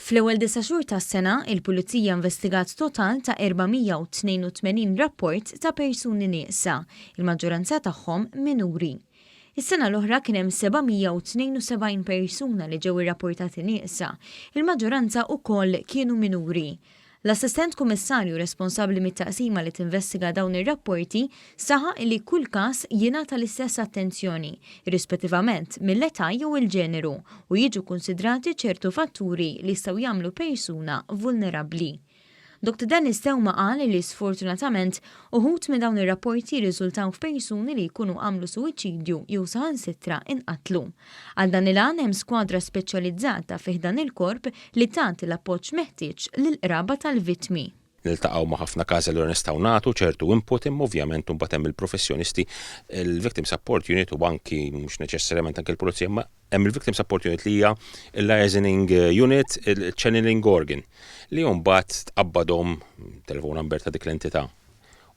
Fl-ewwel 9 xhur tas-sena, il-Pulizija investigat total ta' 482 rapport ta' persuni nieqsa, il-maġġoranza tagħhom minuri. Is-sena l-oħra kien hemm 772 persuna li ġew irrapportati nieqsa, il-maġġoranza wkoll kienu minuri. L-Assistent Kummissarju responsabbli mit-taqsima li tinvestiga dawn ir-rapporti saħaq li kull każ jingħata l-istess attenzjoni, irrispettivament mill-età jew il-ġeneru, u jiġu konsidrati ċertu fatturi li jistgħu jagħmlu persuna vulnerabbli. Dr. Dennis Tewma qal li sfortunatament uħud minn dawn ir-rapporti jirriżultaw f'persuni li jkunu għamlu suwiċidju jew saħansittra inqatlu. Għal dan il-għan hemm skwadra speċjalizzata fih dan il-korp li tagħti l-appoġġ meħtieġ lill-qraba tal-vittmi. Niltaqgħu ma' ħafna każi li nistgħu nagħtu ċertu input imma ovvjament imbagħad hemm il-professjonisti, il-Victim Support Unit u anki mhux neċessarjament anke l-Pulizija, ma hemm il-Victim Support Unit li hija il-Liaising Unit, il-Channeling Organ li mbagħad tqabbadhom telefon number ta' dik l-entità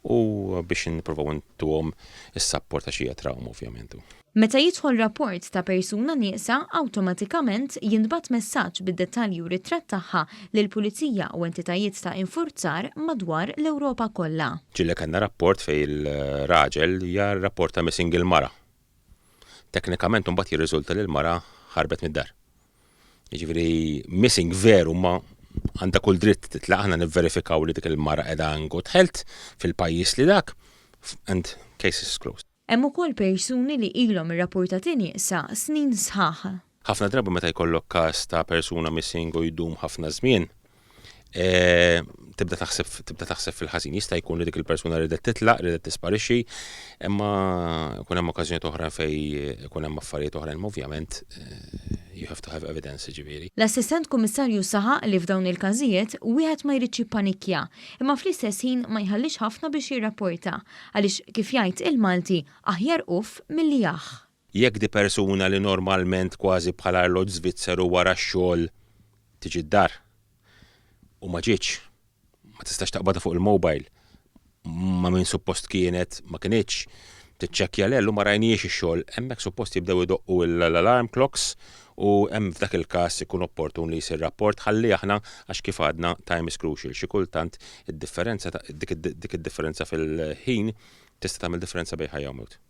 u biex nippruvaw intuhom is-support ta' xi trauma ovvjament. Meta jidħol rapport ta' persuna nieqsa, awtomatikament jinbagħat messaġġ bid-dettalji u ritratt tagħha lill-Pulizija u entitajiet ta' infurzar madwar l-Ewropa kollha. Ġillek għandna rapport fejn il-raġel hija rapport ta' missing il-mara. Teknikament imbagħad jirriżulta li l-mara ħarbet mid-dar. Jiġifieri missing veru ma għandha kull dritt titlaq aħna nivverifikaw li dik il-mara qiegħda in good health fil-pajjiż li dak and case is closed. Hemm ukoll persuni li ilhom irrapportati nieqsa snin sħaħ. Ħafna drabi meta jkollok każ ta' persuna missing u jdum ħafna żmien, tibda taħseb fil-ħażin. Jista' jkun li dik il-persuna ridet titlaq, ridet tisparixxi, imma jkun hemm okkażjonijiet oħra fejn ikun hemm affarijiet oħrajn ovvjament you have to have evidence ġifieri. L-Assistent Kummissarju saħaq li f'dawn il-każijiet wieħed ma jridx jippanikja, imma fl-istess ħin ma jħallix ħafna biex jirrapporta għaliex kif jgħid il-Malti aħjar uf milli jaħ. Jekk di persuna li normalment kważi bħala arloġġ Svizzeru wara x-xogħol tiġi d-dar u ma ġietx, ma tistax taqbadha fuq il-mobile, ma min suppost kienet, ma kienitx tiċċekkja lellu ma rajniex ix-xogħol, hemmhekk suppost jibdew idoqqu l-alarm clocks u hemm f'dak il-każ ikun opportun li jsir rapport ħalli aħna għax kif għadna time is crucial. Xi kultant id-differenza dik id-differenza fil-ħin tista' tagħmel differenza bejn ħajja u mewt.